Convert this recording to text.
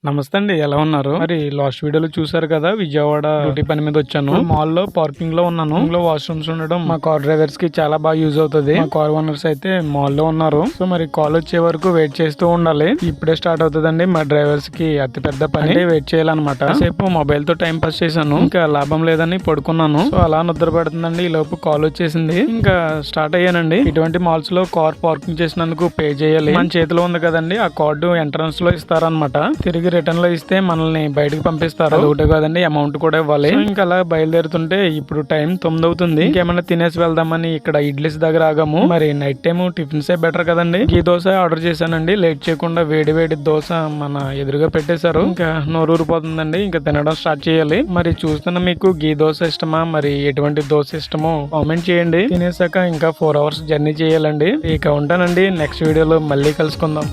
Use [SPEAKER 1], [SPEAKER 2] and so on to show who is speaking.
[SPEAKER 1] నమస్తే అండి. ఎలా ఉన్నారు? మరి లాస్ట్ వీడియోలో చూసారు కదా, విజయవాడ డ్యూటీ పని మీద వచ్చాను. మాల్ లో పార్కింగ్ లో ఉన్నాను. ఇందులో వాష్రూమ్స్ ఉండడం మా కార్ డ్రైవర్స్ కి చాలా బాగా యూజ్ అవుతుంది. మా కార్ ఓనర్స్ అయితే మాల్ లో ఉన్నారు. సో మరి కాల్ వచ్చే వరకు వెయిట్ చేస్తూ ఉండాలి. ఇప్పుడే స్టార్ట్ అవుతుందండి మా డ్రైవర్స్ కి అతి పెద్ద పని. వెయిట్ చేయాలన్నమాట. సేపు మొబైల్ తో టైం పాస్ చేశాను. ఇంకా లాభం లేదని పడుకున్నాను. సో అలా నిద్ర పడుతుందండి. ఈ లోపు కాల్ వచ్చేసింది. ఇంకా స్టార్ట్ అయ్యానండి. ఇటువంటి మాల్స్ లో కార్ పార్కింగ్ చేసినందుకు పే చేయాలి. మన చేతిలో ఉంది కదండి, ఆ కార్డు ఎంట్రన్స్ లో ఇస్తారనమాట. తిరిగి రిటర్న్ లో ఇస్తే మనల్ని బయటకు పంపిస్తారు. ఒకటే కాదండి, అమౌంట్ కూడా ఇవ్వాలి. ఇంకా అలా బయలుదేరుతుంటే ఇప్పుడు టైం 9 అవుతుంది. ఇంకేమైనా తినేసి వెళ్దామని ఇక్కడ ఇడ్లీస్ దగ్గర ఆగాము. మరి నైట్ టైం టిఫిన్స్ బెటర్ కదండి. ఈ దోశ ఆర్డర్ చేశానండి. లేట్ చేయకుండా వేడి వేడి దోశ మన ఎదురుగా పెట్టేశారు. ఇంకా నోరూరిపోతుందండి. ఇంకా తినడం స్టార్ట్ చేయాలి. మరి చూస్తున్న మీకు గీ దోశ ఇష్టమా, మరి ఎటువంటి దోశ ఇష్టమో కామెంట్ చేయండి. తినేసాక ఇంకా 4 hours జర్నీ చేయాలండి. ఇక ఉంటానండి. నెక్స్ట్ వీడియోలో మళ్ళీ కలుసుకుందాం.